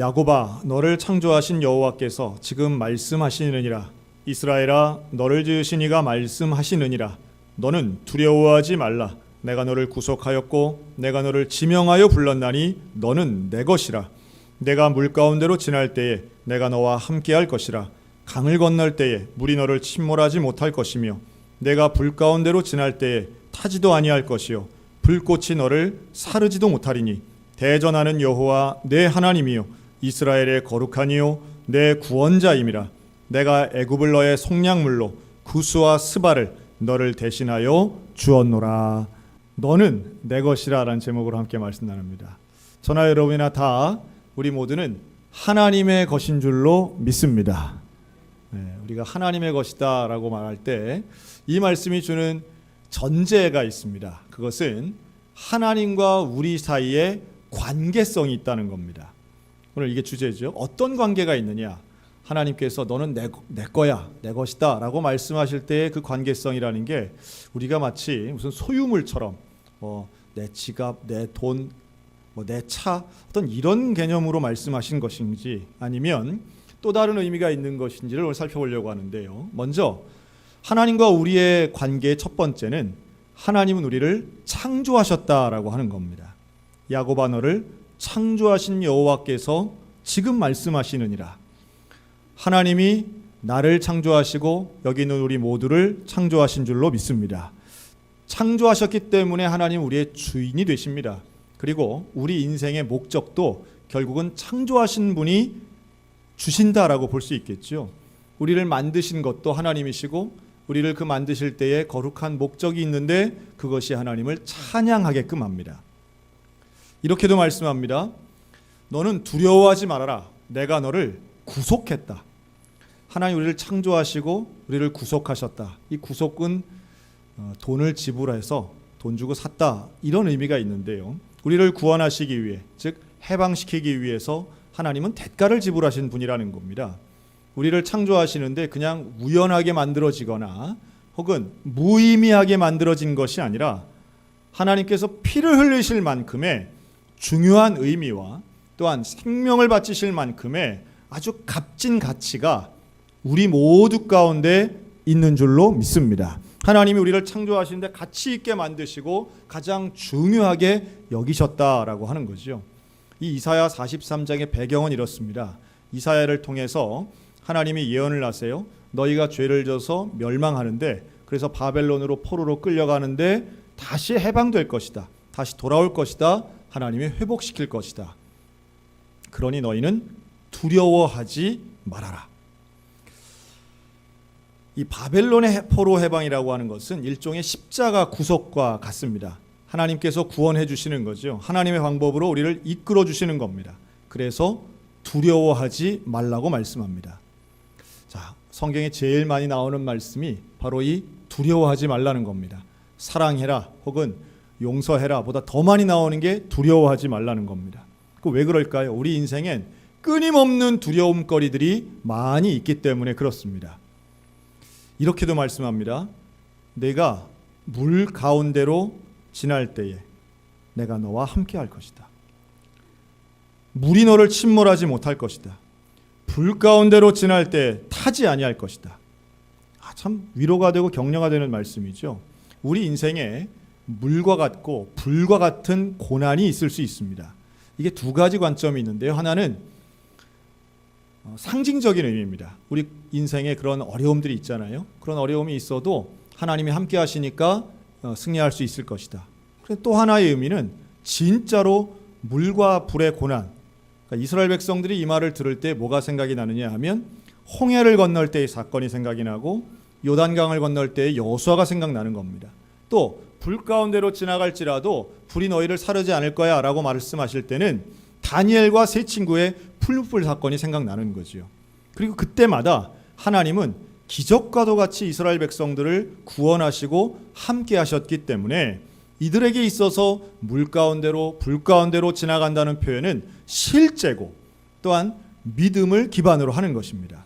야곱아, 너를 창조하신 여호와께서 지금 말씀하시느니라. 이스라엘아, 너를 지으신 이가 말씀하시느니라. 너는 두려워하지 말라. 내가 너를 구속하였고 내가 너를 지명하여 불렀나니 너는 내 것이라. 내가 물 가운데로 지날 때에 내가 너와 함께할 것이라. 강을 건널 때에 물이 너를 침몰하지 못할 것이며 내가 불 가운데로 지날 때에 타지도 아니할 것이요 불꽃이 너를 사르지도 못하리니 대전하는 여호와 내 하나님이요 이스라엘의 거룩하니요 내 구원자임이라. 내가 애굽을 너의 속량물로 구스와 스바를 너를 대신하여 주었노라. 너는 내 것이라 라는 제목으로 함께 말씀 나눕니다. 저나 여러분이나 다 우리 모두는 하나님의 것인 줄로 믿습니다. 우리가 하나님의 것이다 라고 말할 때 이 말씀이 주는 전제가 있습니다. 그것은 하나님과 우리 사이에 관계성이 있다는 겁니다. 오늘 이게 주제죠. 어떤 관계가 있느냐? 하나님께서 너는 내 거야, 내 것이다 라고 말씀하실 때의 그 관계성이라는 게 우리가 마치 무슨 소유물처럼 내 지갑, 내 돈, 내 차, 어떤 이런 개념으로 말씀하신 것인지 아니면 또 다른 의미가 있는 것인지를 오늘 살펴보려고 하는데요. 먼저 하나님과 우리의 관계의 첫 번째는 하나님은 우리를 창조하셨다라고 하는 겁니다. 야곱아, 너를 창조하신 여호와께서 지금 말씀하시느니라. 하나님이 나를 창조하시고 여기 있는 우리 모두를 창조하신 줄로 믿습니다. 창조하셨기 때문에 하나님 우리의 주인이 되십니다. 그리고 우리 인생의 목적도 결국은 창조하신 분이 주신다라고 볼 수 있겠죠. 우리를 만드신 것도 하나님이시고 우리를 그 만드실 때에 거룩한 목적이 있는데 그것이 하나님을 찬양하게끔 합니다. 이렇게도 말씀합니다. 너는 두려워하지 말아라. 내가 너를 구속했다. 하나님 우리를 창조하시고 우리를 구속하셨다. 이 구속은 돈을 지불해서 돈 주고 샀다 이런 의미가 있는데요. 우리를 구원하시기 위해, 즉 해방시키기 위해서 하나님은 대가를 지불하신 분이라는 겁니다. 우리를 창조하시는데 그냥 우연하게 만들어지거나 혹은 무의미하게 만들어진 것이 아니라 하나님께서 피를 흘리실 만큼의 중요한 의미와 또한 생명을 바치실 만큼의 아주 값진 가치가 우리 모두 가운데 있는 줄로 믿습니다. 하나님이 우리를 창조하시는데 가치 있게 만드시고 가장 중요하게 여기셨다라고 하는 거죠. 이 이사야 43장의 배경은 이렇습니다. 이사야를 통해서 하나님이 예언을 하세요. 너희가 죄를 져서 멸망하는데 그래서 바벨론으로 포로로 끌려가는데 다시 해방될 것이다. 다시 돌아올 것이다. 하나님이 회복시킬 것이다. 그러니 너희는 두려워하지 말아라. 이 바벨론의 포로 해방이라고 하는 것은 일종의 십자가 구속과 같습니다. 하나님께서 구원해 주시는 거죠. 하나님의 방법으로 우리를 이끌어 주시는 겁니다. 그래서 두려워하지 말라고 말씀합니다. 자, 성경에 제일 많이 나오는 말씀이 바로 이 두려워하지 말라는 겁니다. 사랑해라 혹은 용서해라 보다 더 많이 나오는 게 두려워하지 말라는 겁니다. 왜 그럴까요? 우리 인생엔 끊임없는 두려움거리들이 많이 있기 때문에 그렇습니다. 이렇게도 말씀합니다. 내가 물 가운데로 지날 때에 내가 너와 함께 할 것이다. 물이 너를 침몰하지 못할 것이다. 불 가운데로 지날 때 타지 아니할 것이다. 참 위로가 되고 격려가 되는 말씀이죠. 우리 인생에 물과 같고 불과 같은 고난이 있을 수 있습니다. 이게 두 가지 관점이 있는데요. 하나는 상징적인 의미입니다. 우리 인생에 그런 어려움들이 있잖아요. 그런 어려움이 있어도 하나님이 함께 하시니까 승리할 수 있을 것이다. 또 하나의 의미는 진짜로 물과 불의 고난, 그러니까 이스라엘 백성들이 이 말을 들을 때 뭐가 생각이 나느냐 하면 홍해를 건널 때의 사건이 생각이 나고 요단강을 건널 때의 여호수아가 생각나는 겁니다. 또 불 가운데로 지나갈지라도 불이 너희를 사르지 않을 거야 라고 말씀하실 때는 다니엘과 세 친구의 풀무불 사건이 생각나는 거죠. 그리고 그때마다 하나님은 기적과도 같이 이스라엘 백성들을 구원하시고 함께 하셨기 때문에 이들에게 있어서 물 가운데로 불 가운데로 지나간다는 표현은 실제고 또한 믿음을 기반으로 하는 것입니다.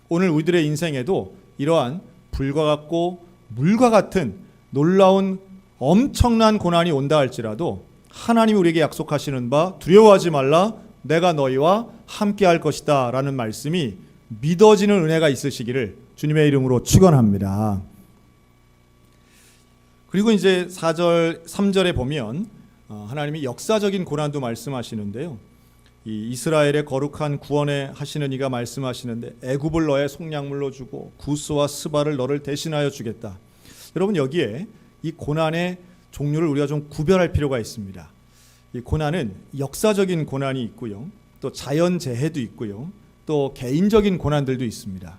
오늘 우리들의 인생에도 이러한 불과 같고 물과 같은 놀라운 엄청난 고난이 온다 할지라도 하나님이 우리에게 약속하시는 바 두려워하지 말라 내가 너희와 함께 할 것이다 라는 말씀이 믿어지는 은혜가 있으시기를 주님의 이름으로 축원합니다. 그리고 이제 4절 3절에 보면 하나님이 역사적인 고난도 말씀하시는데요. 이 이스라엘의 거룩한 구원에 하시는 이가 말씀하시는데 애굽을 너의 속량물로 주고 구스와 스바를 너를 대신하여 주겠다. 여러분, 여기에 이 고난의 종류를 우리가 좀 구별할 필요가 있습니다. 이 고난은 역사적인 고난이 있고요, 또 자연재해도 있고요, 또 개인적인 고난들도 있습니다.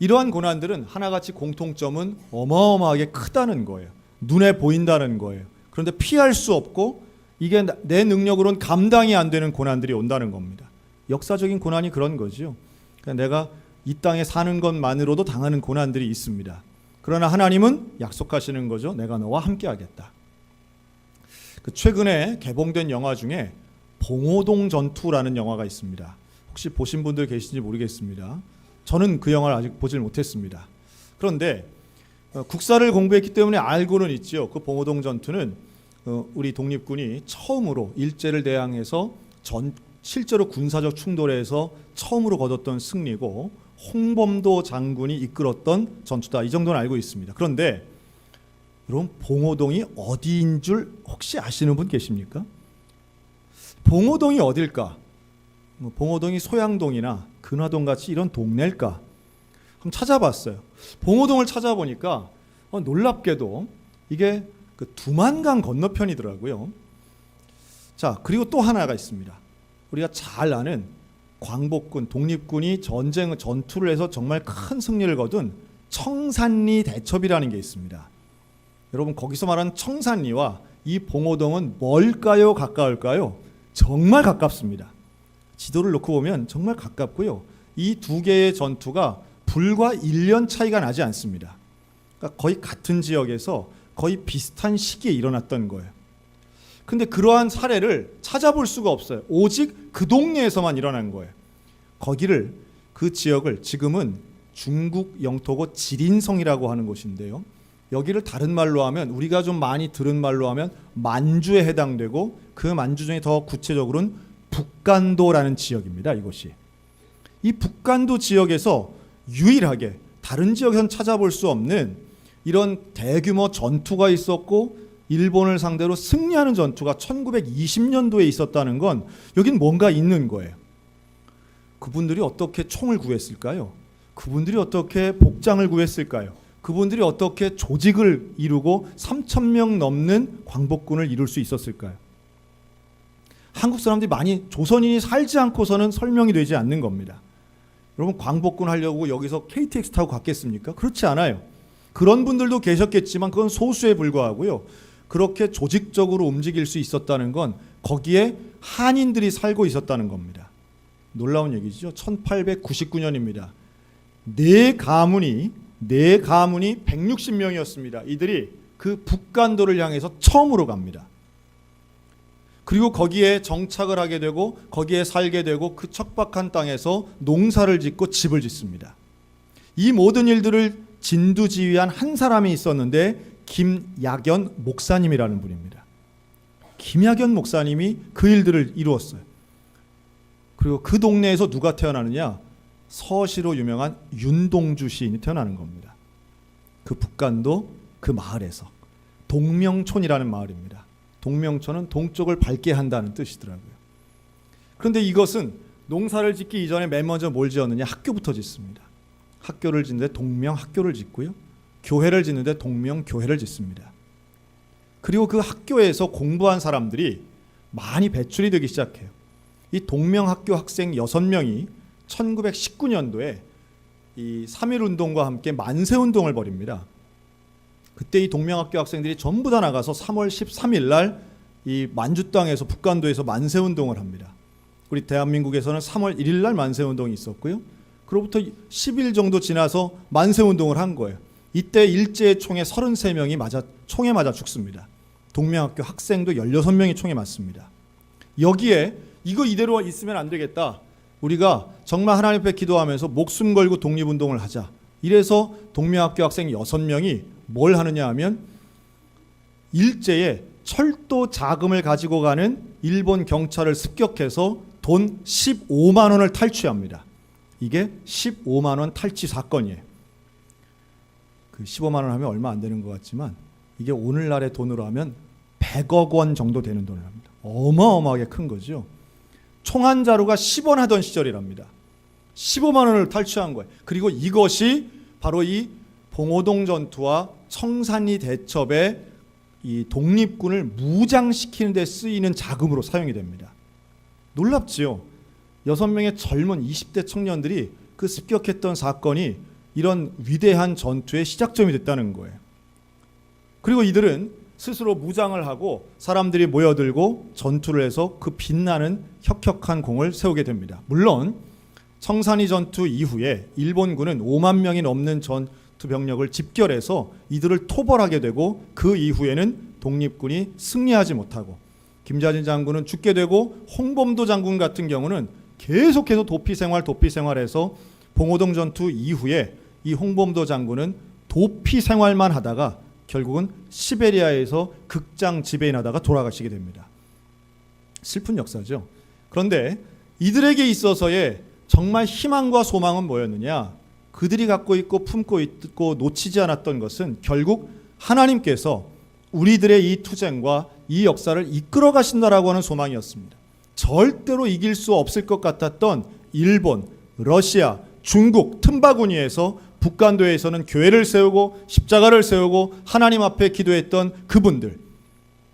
이러한 고난들은 하나같이 공통점은 어마어마하게 크다는 거예요. 눈에 보인다는 거예요. 그런데 피할 수 없고 이게 내 능력으로는 감당이 안 되는 고난들이 온다는 겁니다. 역사적인 고난이 그런 거죠. 그러니까 내가 이 땅에 사는 것만으로도 당하는 고난들이 있습니다. 그러나 하나님은 약속하시는 거죠. 내가 너와 함께 하겠다. 최근에 개봉된 영화 중에 봉오동 전투라는 영화가 있습니다. 혹시 보신 분들 계신지 모르겠습니다. 저는 그 영화를 아직 보질 못했습니다. 그런데 국사를 공부했기 때문에 알고는 있죠. 그 봉오동 전투는 우리 독립군이 처음으로 일제를 대항해서 실제로 군사적 충돌에서 처음으로 거뒀던 승리고 홍범도 장군이 이끌었던 전투다. 이 정도는 알고 있습니다. 그런데 여러분, 봉오동이 어디인 줄 혹시 아시는 분 계십니까? 봉오동이 어딜까? 봉오동이 소양동이나 근화동 같이 이런 동네일까? 한번 찾아봤어요. 봉오동을 찾아보니까 놀랍게도 이게 그 두만강 건너편이더라고요. 자, 그리고 또 하나가 있습니다. 우리가 잘 아는 광복군, 독립군이 전투를 해서 정말 큰 승리를 거둔 청산리 대첩이라는 게 있습니다. 여러분, 거기서 말하는 청산리와 이 봉오동은 멀까요, 가까울까요? 정말 가깝습니다. 지도를 놓고 보면 정말 가깝고요. 이 두 개의 전투가 불과 1년 차이가 나지 않습니다. 그러니까 거의 같은 지역에서 거의 비슷한 시기에 일어났던 거예요. 근데 그러한 사례를 찾아볼 수가 없어요. 오직 그 동네에서만 일어난 거예요. 그 지역을 지금은 중국 영토고 지린성이라고 하는 곳인데요. 여기를 다른 말로 하면, 우리가 좀 많이 들은 말로 하면 만주에 해당되고, 그 만주 중에 더 구체적으로는 북간도라는 지역입니다. 이곳이. 이 북간도 지역에서 유일하게 다른 지역에서는 찾아볼 수 없는 이런 대규모 전투가 있었고, 일본을 상대로 승리하는 전투가 1920년도에 있었다는 건 여긴 뭔가 있는 거예요. 그분들이 어떻게 총을 구했을까요? 그분들이 어떻게 복장을 구했을까요? 그분들이 어떻게 조직을 이루고 3,000명 넘는 광복군을 이룰 수 있었을까요? 한국 사람들이 많이, 조선인이 살지 않고서는 설명이 되지 않는 겁니다. 여러분, 광복군 하려고 여기서 KTX 타고 갔겠습니까? 그렇지 않아요. 그런 분들도 계셨겠지만 그건 소수에 불과하고요. 그렇게 조직적으로 움직일 수 있었다는 건 거기에 한인들이 살고 있었다는 겁니다. 놀라운 얘기죠. 1899년입니다. 네 가문이 160명이었습니다. 이들이 그 북간도를 향해서 처음으로 갑니다. 그리고 거기에 정착을 하게 되고 거기에 살게 되고 그 척박한 땅에서 농사를 짓고 집을 짓습니다. 이 모든 일들을 진두지휘한 한 사람이 있었는데 김야견 목사님이라는 분입니다. 김야견 목사님이 그 일들을 이루었어요. 그리고 그 동네에서 누가 태어나느냐? 서시로 유명한 윤동주 시인이 태어나는 겁니다. 그 북간도 그 마을에서. 동명촌이라는 마을입니다. 동명촌은 동쪽을 밝게 한다는 뜻이더라고요. 그런데 이것은 농사를 짓기 이전에 맨 먼저 뭘 지었느냐? 학교부터 짓습니다. 학교를 짓는데 동명학교를 짓고요. 교회를 짓는데 동명교회를 짓습니다. 그리고 그 학교에서 공부한 사람들이 많이 배출이 되기 시작해요. 이 동명학교 학생 6명이 1919년도에 이 3.1운동과 함께 만세운동을 벌입니다. 그때 이 동명학교 학생들이 전부 다 나가서 3월 13일 날 이 만주 땅에서 북간도에서 만세운동을 합니다. 우리 대한민국에서는 3월 1일 날 만세운동이 있었고요. 그로부터 10일 정도 지나서 만세운동을 한 거예요. 이때 일제의 총에 33명이 총에 맞아 죽습니다. 동명학교 학생도 16명이 총에 맞습니다. 여기에 이거 이대로 있으면 안 되겠다. 우리가 정말 하나님 앞에 기도하면서 목숨 걸고 독립운동을 하자. 이래서 동명학교 학생 6명이 뭘 하느냐 하면 일제에 철도 자금을 가지고 가는 일본 경찰을 습격해서 돈 15만 원을 탈취합니다. 이게 15만 원 탈취 사건이에요. 그 15만 원 하면 얼마 안 되는 것 같지만 이게 오늘날의 돈으로 하면 100억 원 정도 되는 돈을 합니다. 어마어마하게 큰 거죠. 총 한 자루가 10원 하던 시절이랍니다. 15만 원을 탈취한 거예요. 그리고 이것이 바로 이 봉오동 전투와 청산리 대첩의 이 독립군을 무장시키는 데 쓰이는 자금으로 사용이 됩니다. 놀랍지요. 6명의 젊은 20대 청년들이 그 습격했던 사건이 이런 위대한 전투의 시작점이 됐다는 거예요. 그리고 이들은 스스로 무장을 하고 사람들이 모여들고 전투를 해서 그 빛나는 혁혁한 공을 세우게 됩니다. 물론 청산리 전투 이후에 일본군은 5만 명이 넘는 전투 병력을 집결해서 이들을 토벌하게 되고 그 이후에는 독립군이 승리하지 못하고 김자진 장군은 죽게 되고 홍범도 장군 같은 경우는 계속해서 도피 생활해서 봉오동 전투 이후에 이 홍범도 장군은 도피 생활만 하다가 결국은 시베리아에서 극장 지배인하다가 돌아가시게 됩니다. 슬픈 역사죠. 그런데 이들에게 있어서의 정말 희망과 소망은 뭐였느냐? 그들이 갖고 있고 품고 있고 놓치지 않았던 것은 결국 하나님께서 우리들의 이 투쟁과 이 역사를 이끌어 가신다라고 하는 소망이었습니다. 절대로 이길 수 없을 것 같았던 일본, 러시아, 중국 틈바구니에서 북간도에서는 교회를 세우고 십자가를 세우고 하나님 앞에 기도했던 그분들,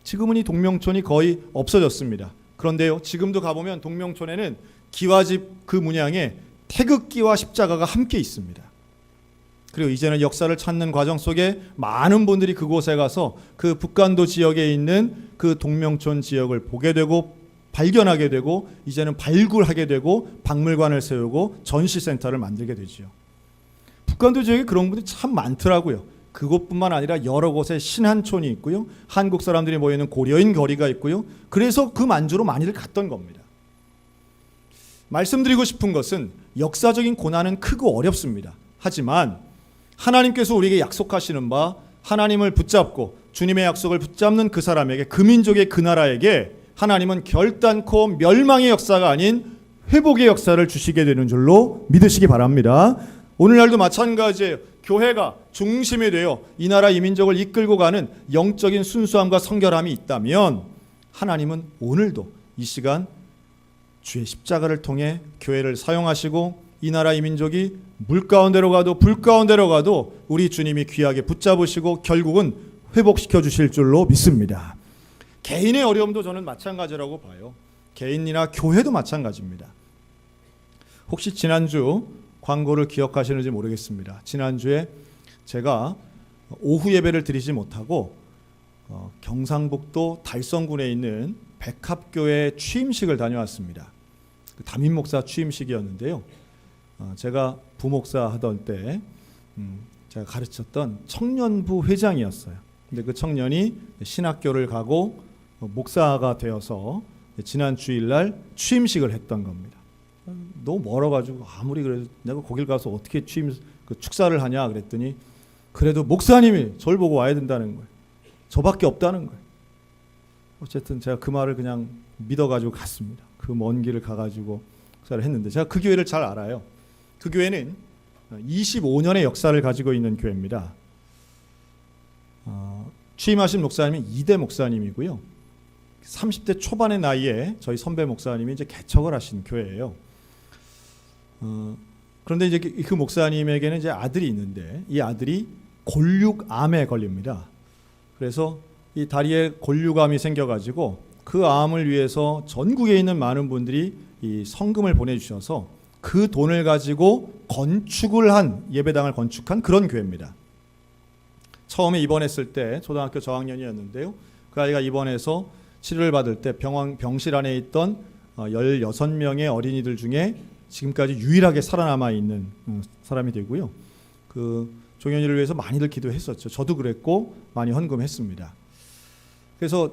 지금은 이 동명촌이 거의 없어졌습니다. 그런데요, 지금도 가보면 동명촌에는 기와집 그 문양에 태극기와 십자가가 함께 있습니다. 그리고 이제는 역사를 찾는 과정 속에 많은 분들이 그곳에 가서 그 북간도 지역에 있는 그 동명촌 지역을 보게 되고 발견하게 되고 이제는 발굴하게 되고 박물관을 세우고 전시센터를 만들게 되지요. 북간도 지역에 그런 분들이 참 많더라고요. 그곳뿐만 아니라 여러 곳에 신한촌이 있고요. 한국 사람들이 모이는 고려인 거리가 있고요. 그래서 그 만주로 많이들 갔던 겁니다. 말씀드리고 싶은 것은 역사적인 고난은 크고 어렵습니다. 하지만 하나님께서 우리에게 약속하시는 바 하나님을 붙잡고 주님의 약속을 붙잡는 그 사람에게, 그 민족의 그 나라에게 하나님은 결단코 멸망의 역사가 아닌 회복의 역사를 주시게 되는 줄로 믿으시기 바랍니다. 오늘날도 마찬가지예요. 교회가 중심이 되어 이 나라 이 민족을 이끌고 가는 영적인 순수함과 성결함이 있다면 하나님은 오늘도 이 시간 주의 십자가를 통해 교회를 사용하시고 이 나라 이 민족이 물 가운데로 가도 불 가운데로 가도 우리 주님이 귀하게 붙잡으시고 결국은 회복시켜 주실 줄로 믿습니다. 개인의 어려움도 저는 마찬가지라고 봐요. 개인이나 교회도 마찬가지입니다. 혹시 지난주 광고를 기억하시는지 모르겠습니다. 지난주에 제가 오후 예배를 드리지 못하고 경상북도 달성군에 있는 백합교회 취임식을 다녀왔습니다. 담임 목사 취임식이었는데요. 제가 부목사 하던 때 제가 가르쳤던 청년부 회장이었어요. 근데 그 청년이 신학교를 가고 목사가 되어서 지난 주일날 취임식을 했던 겁니다. 너무 멀어가지고 아무리 그래도 내가 거길 가서 어떻게 축사를 하냐 그랬더니 그래도 목사님이 저를 보고 와야 된다는 거예요. 저밖에 없다는 거예요. 어쨌든 제가 그 말을 그냥 믿어가지고 갔습니다. 그 먼 길을 가가지고 축사를 했는데 제가 그 교회를 잘 알아요. 그 교회는 25년의 역사를 가지고 있는 교회입니다. 취임하신 목사님은 이대 목사님이고요. 30대 초반의 나이에 저희 선배 목사님이 이제 개척을 하신 교회예요. 그런데 이제 그 목사님에게는 이제 아들이 있는데 이 아들이 골육암에 걸립니다. 그래서 이 다리에 골육암이 생겨가지고 그 암을 위해서 전국에 있는 많은 분들이 이 성금을 보내주셔서 그 돈을 가지고 건축을 한 예배당을 건축한 그런 교회입니다. 처음에 입원했을 때 초등학교 저학년이었는데요. 그 아이가 입원해서 치료를 받을 때 병실 안에 있던 16명의 어린이들 중에 지금까지 유일하게 살아남아 있는 사람이 되고요. 그 종현이를 위해서 많이들 기도했었죠. 저도 그랬고 많이 헌금했습니다. 그래서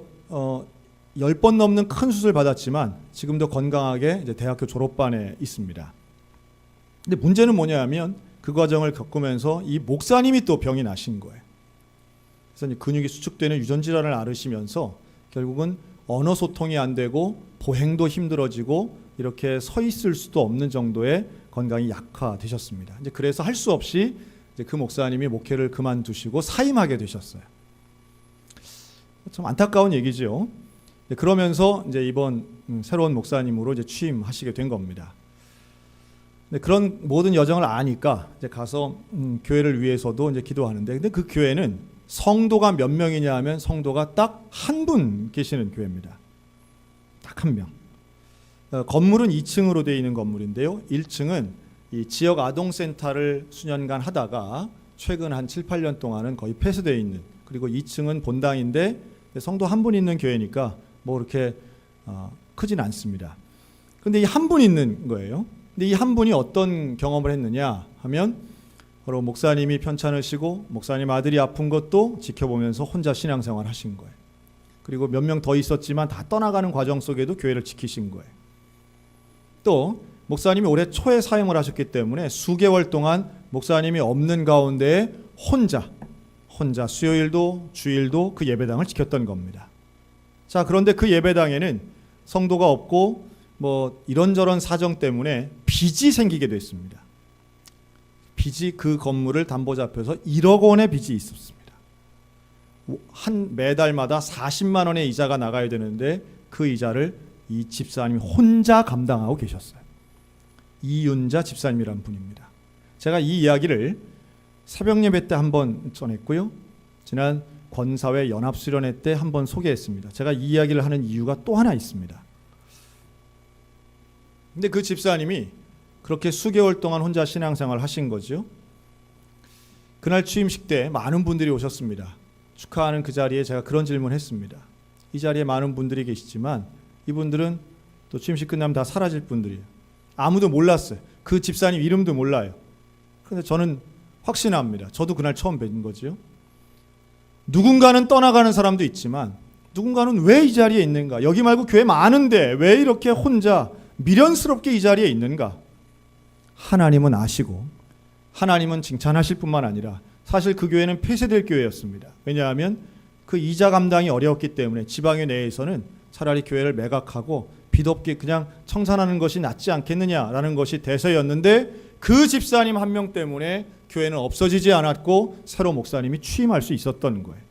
10번 넘는 큰 수술을 받았지만 지금도 건강하게 이제 대학교 졸업반에 있습니다. 근데 문제는 뭐냐면 그 과정을 겪으면서 이 목사님이 또 병이 나신 거예요. 그래서 이제 근육이 수축되는 유전 질환을 앓으시면서 결국은 언어 소통이 안 되고 보행도 힘들어지고 이렇게 서 있을 수도 없는 정도의 건강이 약화되셨습니다. 이제 그래서 할 수 없이 이제 그 목사님이 목회를 그만두시고 사임하게 되셨어요. 참 안타까운 얘기죠. 그러면서 이제 이번 새로운 목사님으로 이제 취임하시게 된 겁니다. 그런 모든 여정을 아니까 이제 가서 교회를 위해서도 이제 기도하는데, 근데 그 교회는 성도가 몇 명이냐 하면 성도가 딱 한 분 계시는 교회입니다. 딱 한 명. 건물은 2층으로 되어 있는 건물인데요. 1층은 이 지역 아동센터를 수년간 하다가 최근 한 7, 8년 동안은 거의 폐쇄되어 있는, 그리고 2층은 본당인데 성도 한 분 있는 교회니까 뭐 그렇게 크진 않습니다. 그런데 이 한 분 있는 거예요. 근데 이 한 분이 어떤 경험을 했느냐 하면, 바로 목사님이 편찮으시고 목사님 아들이 아픈 것도 지켜보면서 혼자 신앙생활 하신 거예요. 그리고 몇 명 더 있었지만 다 떠나가는 과정 속에도 교회를 지키신 거예요. 또 목사님이 올해 초에 사임을 하셨기 때문에 수개월 동안 목사님이 없는 가운데 혼자 수요일도 주일도 그 예배당을 지켰던 겁니다. 자, 그런데 그 예배당에는 성도가 없고 뭐 이런저런 사정 때문에 빚이 생기게 됐습니다. 빚이, 그 건물을 담보 잡혀서 1억 원의 빚이 있었습니다. 한 매달마다 40만 원의 이자가 나가야 되는데 그 이자를 이 집사님이 혼자 감당하고 계셨어요. 이윤자 집사님이란 분입니다. 제가 이 이야기를 새벽 예배 때 한번 전했고요. 지난 권사회 연합수련회 때 한번 소개했습니다. 제가 이 이야기를 하는 이유가 또 하나 있습니다. 근데 그 집사님이 그렇게 수개월 동안 혼자 신앙생활을 하신 거죠. 그날 취임식 때 많은 분들이 오셨습니다. 축하하는 그 자리에 제가 그런 질문을 했습니다. 이 자리에 많은 분들이 계시지만 이분들은 또 취임식 끝나면 다 사라질 분들이에요. 아무도 몰랐어요. 그 집사님 이름도 몰라요. 그런데 저는 확신합니다. 저도 그날 처음 뵌 거죠. 누군가는 떠나가는 사람도 있지만 누군가는 왜 이 자리에 있는가? 여기 말고 교회 많은데 왜 이렇게 혼자 미련스럽게 이 자리에 있는가? 하나님은 아시고 하나님은 칭찬하실 뿐만 아니라 사실 그 교회는 폐쇄될 교회였습니다. 왜냐하면 그 이자 감당이 어려웠기 때문에 지방의 내에서는 차라리 교회를 매각하고 빚 없게 그냥 청산하는 것이 낫지 않겠느냐라는 것이 대세였는데, 그 집사님 한 명 때문에 교회는 없어지지 않았고 새로 목사님이 취임할 수 있었던 거예요.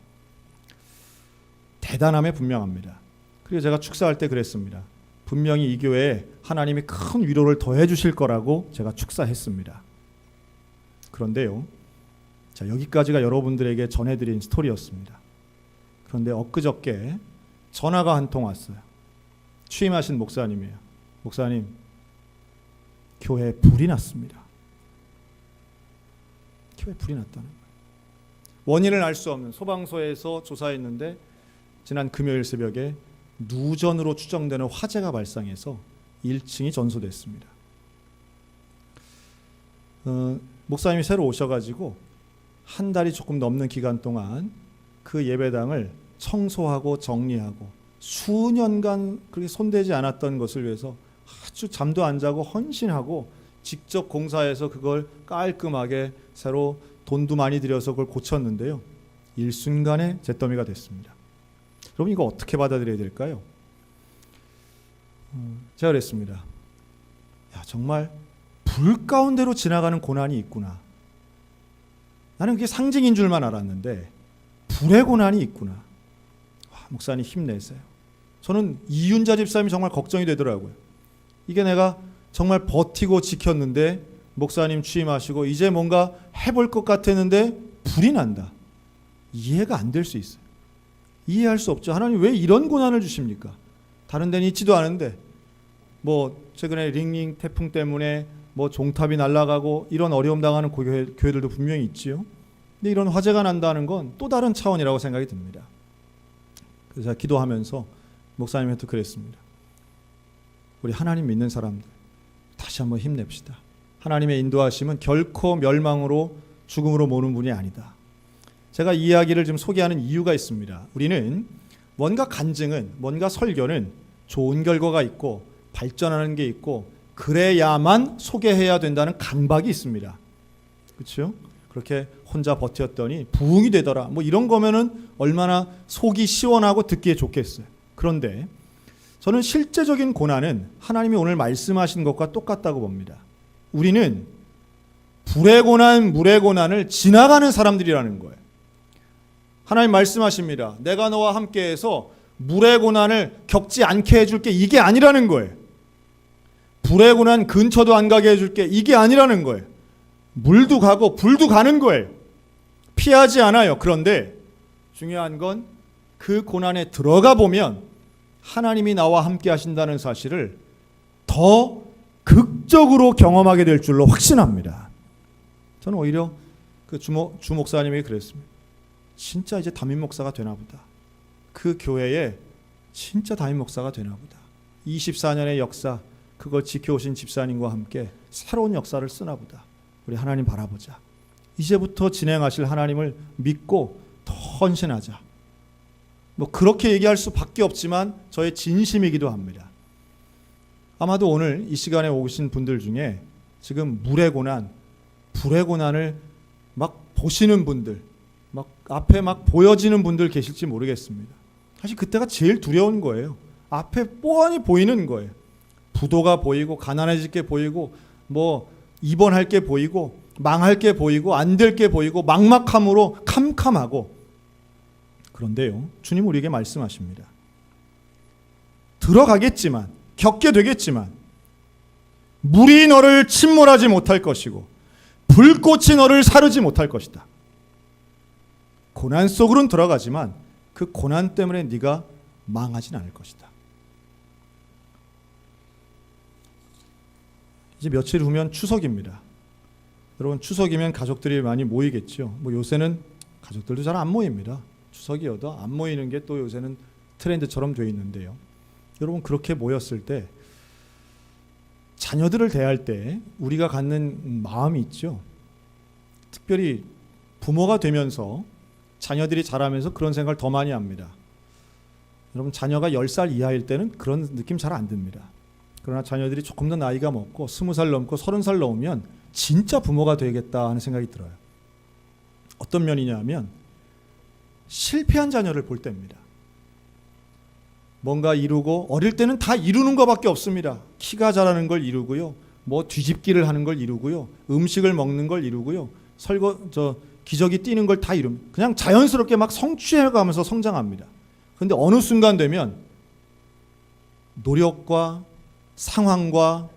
대단함에 분명합니다. 그리고 제가 축사할 때 그랬습니다. 분명히 이 교회에 하나님이 큰 위로를 더해 주실 거라고 제가 축사했습니다. 그런데요, 자, 여기까지가 여러분들에게 전해드린 스토리였습니다. 그런데 엊그저께 전화가 한 통 왔어요. 취임하신 목사님이에요. 목사님, 교회에 불이 났습니다. 교회에 불이 났다는 거예요. 원인을 알 수 없는, 소방서에서 조사했는데 지난 금요일 새벽에 누전으로 추정되는 화재가 발생해서 1층이 전소됐습니다. 목사님이 새로 오셔가지고 한 달이 조금 넘는 기간 동안 그 예배당을 청소하고 정리하고 수년간 그렇게 손대지 않았던 것을 위해서 아주 잠도 안 자고 헌신하고 직접 공사해서 그걸 깔끔하게 새로 돈도 많이 들여서 그걸 고쳤는데요. 일순간에 잿더미가 됐습니다. 여러분, 이거 어떻게 받아들여야 될까요? 제가 그랬습니다. 야, 정말 불 가운데로 지나가는 고난이 있구나. 나는 그게 상징인 줄만 알았는데 불의 고난이 있구나. 와, 목사님 힘내세요. 저는 이윤자 집사님이 정말 걱정이 되더라고요. 이게 내가 정말 버티고 지켰는데 목사님 취임하시고 이제 뭔가 해볼 것 같았는데 불이 난다. 이해가 안 될 수 있어요. 이해할 수 없죠. 하나님 왜 이런 고난을 주십니까? 다른 데는 있지도 않은데, 뭐 최근에 링링 태풍 때문에 뭐 종탑이 날아가고 이런 어려움 당하는 교회들도 분명히 있지요. 근데 이런 화재가 난다는 건 또 다른 차원이라고 생각이 듭니다. 그래서 제가 기도하면서 목사님한테 그랬습니다. 우리 하나님 믿는 사람들 다시 한번 힘냅시다. 하나님의 인도하심은 결코 멸망으로 죽음으로 모는 분이 아니다. 제가 이 이야기를 좀 소개하는 이유가 있습니다. 우리는 뭔가 간증은, 뭔가 설교는 좋은 결과가 있고 발전하는 게 있고 그래야만 소개해야 된다는 강박이 있습니다. 그렇죠? 그렇게 혼자 버텼더니 부흥이 되더라. 뭐 이런 거면은 얼마나 속이 시원하고 듣기에 좋겠어요. 그런데 저는 실제적인 고난은 하나님이 오늘 말씀하신 것과 똑같다고 봅니다. 우리는 불의 고난, 물의 고난을 지나가는 사람들이라는 거예요. 하나님 말씀하십니다. 내가 너와 함께해서 물의 고난을 겪지 않게 해줄게. 이게 아니라는 거예요. 불의 고난 근처도 안 가게 해줄게. 이게 아니라는 거예요. 물도 가고 불도 가는 거예요. 피하지 않아요. 그런데 중요한 건 그 고난에 들어가 보면 하나님이 나와 함께 하신다는 사실을 더 극적으로 경험하게 될 줄로 확신합니다. 저는 오히려 그 주 목사님이 그랬습니다. 진짜 이제 담임 목사가 되나 보다. 그 교회에 진짜 담임 목사가 되나 보다. 24년의 역사, 그걸 지켜오신 집사님과 함께 새로운 역사를 쓰나 보다. 우리 하나님 바라보자. 이제부터 진행하실 하나님을 믿고 더 헌신하자. 뭐 그렇게 얘기할 수밖에 없지만 저의 진심이기도 합니다. 아마도 오늘 이 시간에 오신 분들 중에 지금 물의 고난, 불의 고난을 막 보시는 분들, 막 앞에 막 보여지는 분들 계실지 모르겠습니다. 사실 그때가 제일 두려운 거예요. 앞에 뻔히 보이는 거예요. 부도가 보이고 가난해질 게 보이고 뭐 입원할 게 보이고 망할 게 보이고 안 될 게 보이고 막막함으로 캄캄하고. 그런데요, 주님 우리에게 말씀하십니다. 들어가겠지만, 겪게 되겠지만 물이 너를 침몰하지 못할 것이고 불꽃이 너를 사르지 못할 것이다. 고난 속으로는 들어가지만 그 고난 때문에 네가 망하진 않을 것이다. 이제 며칠 후면 추석입니다. 여러분, 추석이면 가족들이 많이 모이겠죠. 뭐 요새는 가족들도 잘 안 모입니다. 추석이어도 안 모이는 게 또 요새는 트렌드처럼 돼 있는데요. 여러분, 그렇게 모였을 때 자녀들을 대할 때 우리가 갖는 마음이 있죠. 특별히 부모가 되면서 자녀들이 자라면서 그런 생각을 더 많이 합니다. 여러분, 자녀가 10살 이하일 때는 그런 느낌 잘 안 듭니다. 그러나 자녀들이 조금 더 나이가 먹고 20살 넘고 30살 넘으면 진짜 부모가 되겠다 하는 생각이 들어요. 어떤 면이냐면 실패한 자녀를 볼 때입니다. 뭔가 이루고 어릴 때는 다 이루는 것밖에 없습니다. 키가 자라는 걸 이루고요. 뭐 뒤집기를 하는 걸 이루고요. 음식을 먹는 걸 이루고요. 기저귀 뛰는 걸 다 이룹니다. 그냥 자연스럽게 막 성취해가면서 성장합니다. 그런데 어느 순간 되면 노력과 상황과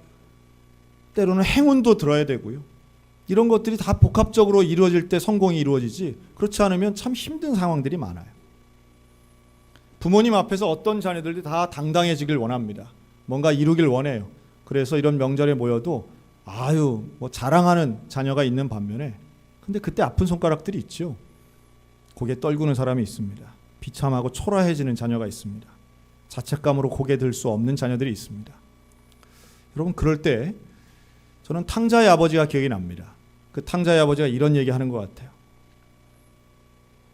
때로는 행운도 들어야 되고요. 이런 것들이 다 복합적으로 이루어질 때 성공이 이루어지지, 그렇지 않으면 참 힘든 상황들이 많아요. 부모님 앞에서 어떤 자녀들이 다 당당해지길 원합니다. 뭔가 이루길 원해요. 그래서 이런 명절에 모여도 뭐 자랑하는 자녀가 있는 반면에, 근데 그때 아픈 손가락들이 있죠. 고개 떨구는 사람이 있습니다. 비참하고 초라해지는 자녀가 있습니다. 자책감으로 고개 들 수 없는 자녀들이 있습니다. 여러분, 그럴 때 저는 탕자의 아버지가 기억이 납니다. 그 탕자의 아버지가 이런 얘기 하는 것 같아요.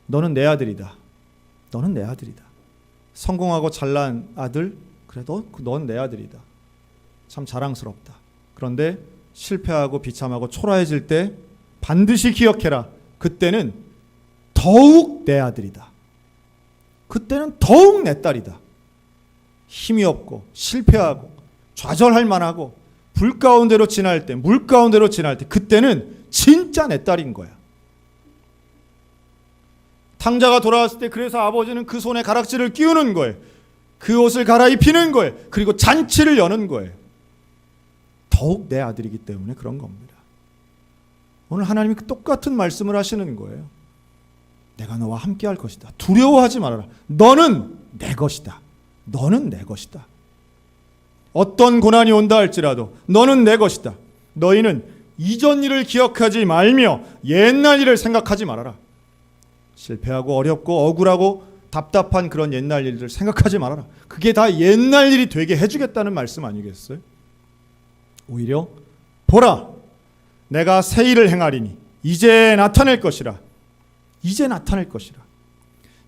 너는 내 아들이다. 너는 내 아들이다. 성공하고 잘난 아들, 그래도 넌 내 아들이다. 참 자랑스럽다. 그런데 실패하고 비참하고 초라해질 때 반드시 기억해라. 그때는 더욱 내 아들이다. 그때는 더욱 내 딸이다. 힘이 없고 실패하고 좌절할 만하고 불 가운데로 지날 때, 물 가운데로 지날 때, 그때는 진짜 내 딸인 거야. 탕자가 돌아왔을 때 그래서 아버지는 그 손에 가락지를 끼우는 거예요. 그 옷을 갈아입히는 거예요. 그리고 잔치를 여는 거예요. 더욱 내 아들이기 때문에 그런 겁니다. 오늘 하나님이 똑같은 말씀을 하시는 거예요. 내가 너와 함께 할 것이다. 두려워하지 말아라. 너는 내 것이다. 너는 내 것이다. 어떤 고난이 온다 할지라도 너는 내 것이다. 너희는 이전 일을 기억하지 말며 옛날 일을 생각하지 말아라. 실패하고 어렵고 억울하고 답답한 그런 옛날 일들을 생각하지 말아라. 그게 다 옛날 일이 되게 해주겠다는 말씀 아니겠어요? 오히려 보라, 내가 새 일을 행하리니 이제 나타낼 것이라. 이제 나타낼 것이라.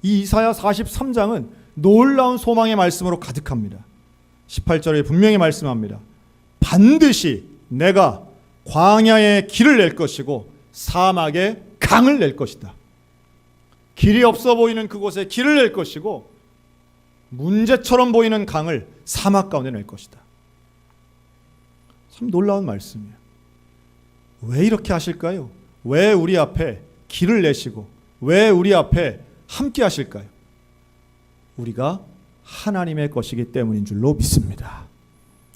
이 이사야 43장은 놀라운 소망의 말씀으로 가득합니다. 18절에 분명히 말씀합니다. 반드시 내가 광야에 길을 낼 것이고 사막에 강을 낼 것이다. 길이 없어 보이는 그곳에 길을 낼 것이고 문제처럼 보이는 강을 사막 가운데 낼 것이다. 참 놀라운 말씀이에요. 왜 이렇게 하실까요? 왜 우리 앞에 길을 내시고 왜 우리 앞에 함께 하실까요? 우리가 하나님의 것이기 때문인 줄로 믿습니다.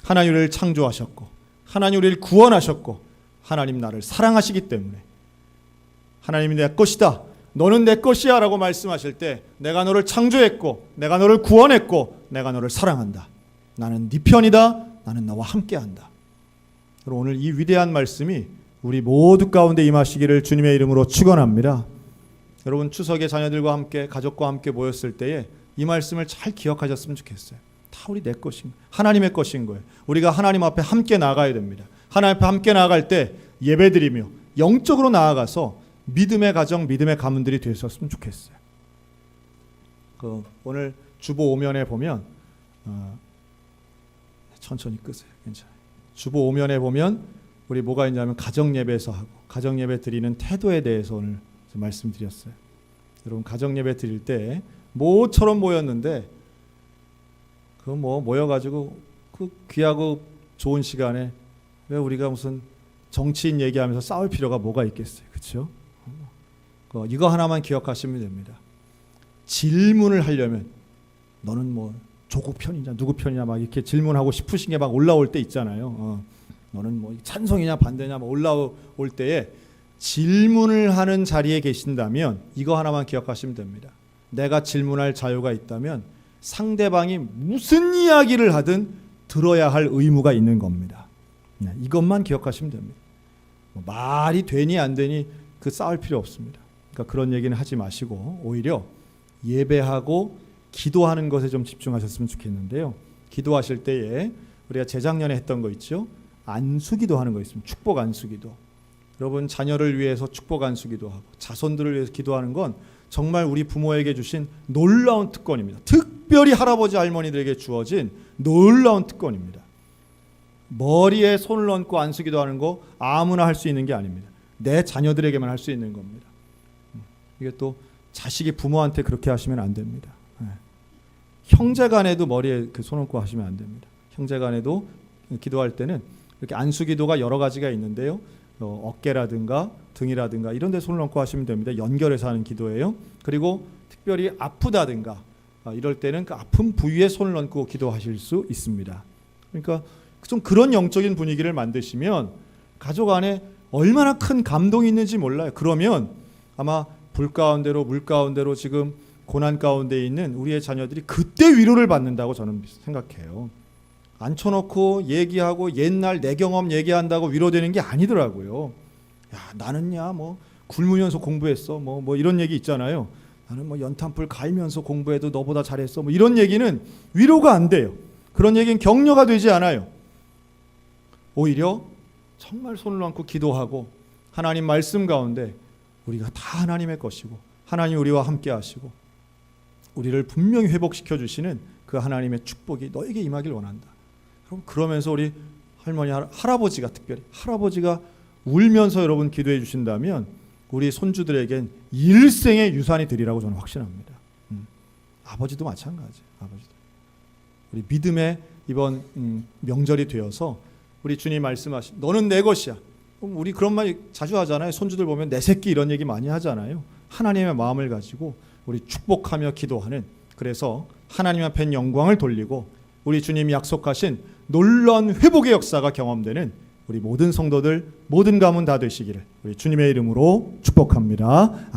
하나님 우리를 창조하셨고 하나님 우리를 구원하셨고 하나님 나를 사랑하시기 때문에 하나님이 내 것이다, 너는 내 것이야 라고 말씀하실 때 내가 너를 창조했고 내가 너를 구원했고 내가 너를 사랑한다. 나는 네 편이다. 나는 너와 함께한다. 오늘 이 위대한 말씀이 우리 모두 가운데 임하시기를 주님의 이름으로 축원합니다. 여러분 추석에 자녀들과 함께 가족과 함께 모였을 때에 이 말씀을 잘 기억하셨으면 좋겠어요. 다 우리 내 것인, 하나님의 것인 거예요. 우리가 하나님 앞에 함께 나가야 됩니다. 하나님 앞에 함께 나아갈 때 예배드리며 영적으로 나아가서 믿음의 가정, 믿음의 가문들이 되셨으면 좋겠어요. 오늘 주보 오면에 보면 천천히 끄세요. 괜찮아요. 주보 오면에 보면 우리 뭐가 있냐면 가정 예배에서 하고 가정 예배 드리는 태도에 대해서 오늘 말씀드렸어요. 여러분 가정 예배 드릴 때 모처럼 모였는데 그 모여가지고 그 귀하고 좋은 시간에 왜 우리가 무슨 정치인 얘기하면서 싸울 필요가 뭐가 있겠어요, 그렇죠? 이거 하나만 기억하시면 됩니다. 질문을 하려면 너는 뭐 조국 편이냐 누구 편이냐 막 이렇게 질문하고 싶으신 게 막 올라올 때 있잖아요. 너는 뭐 찬성이냐 반대냐 막 올라올 때에 질문을 하는 자리에 계신다면 이거 하나만 기억하시면 됩니다. 내가 질문할 자유가 있다면 상대방이 무슨 이야기를 하든 들어야 할 의무가 있는 겁니다. 이것만 기억하시면 됩니다. 말이 되니 안 되니 그 싸울 필요 없습니다. 그러니까 그런 얘기는 하지 마시고 오히려 예배하고 기도하는 것에 좀 집중하셨으면 좋겠는데요. 기도하실 때에 우리가 재작년에 했던 거 있죠. 안수기도 하는 거 있습니다. 축복 안수기도. 여러분 자녀를 위해서 축복 안수기도 하고 자손들을 위해서 기도하는 건 정말 우리 부모에게 주신 놀라운 특권입니다. 특별히 할아버지 할머니들에게 주어진 놀라운 특권입니다. 머리에 손을 얹고 안수기도 하는 거 아무나 할 수 있는 게 아닙니다. 내 자녀들에게만 할 수 있는 겁니다. 이게 또 자식이 부모한테 그렇게 하시면 안 됩니다. 형제간에도 머리에 손 얹고 하시면 안 됩니다. 형제간에도 기도할 때는 이렇게 안수기도가 여러 가지가 있는데요. 어깨라든가 등이라든가 이런 데 손을 얹고 하시면 됩니다. 연결해서 하는 기도예요. 그리고 특별히 아프다든가 이럴 때는 그 아픈 부위에 손을 얹고 기도하실 수 있습니다. 그러니까 좀 그런 영적인 분위기를 만드시면 가족 안에 얼마나 큰 감동이 있는지 몰라요. 그러면 아마 불 가운데로 물 가운데로 지금 고난 가운데 있는 우리의 자녀들이 그때 위로를 받는다고 저는 생각해요. 앉혀놓고 얘기하고 옛날 내 경험 얘기한다고 위로되는 게 아니더라고요. 야 나는야 뭐 굶으면서 공부했어 뭐 이런 얘기 있잖아요. 나는 뭐 연탄불 갈면서 공부해도 너보다 잘했어 뭐 이런 얘기는 위로가 안 돼요. 그런 얘기는 격려가 되지 않아요. 오히려 정말 손을 얹고 기도하고 하나님 말씀 가운데 우리가 다 하나님의 것이고 하나님 우리와 함께 하시고 우리를 분명히 회복시켜 주시는 그 하나님의 축복이 너에게 임하길 원한다. 그럼 그러면서 우리 할머니 할아버지가 특별히 할아버지가 울면서 여러분 기도해 주신다면 우리 손주들에겐 일생의 유산이 되리라고 저는 확신합니다. 아버지도 마찬가지. 아버지도 우리 믿음의 이번 명절이 되어서 우리 주님 말씀하신 너는 내 것이야. 우리 그런 말 자주 하잖아요. 손주들 보면 내 새끼 이런 얘기 많이 하잖아요. 하나님의 마음을 가지고 우리 축복하며 기도하는, 그래서 하나님 앞에 영광을 돌리고 우리 주님이 약속하신 놀라운 회복의 역사가 경험되는 우리 모든 성도들 모든 가문 다 되시기를 우리 주님의 이름으로 축복합니다.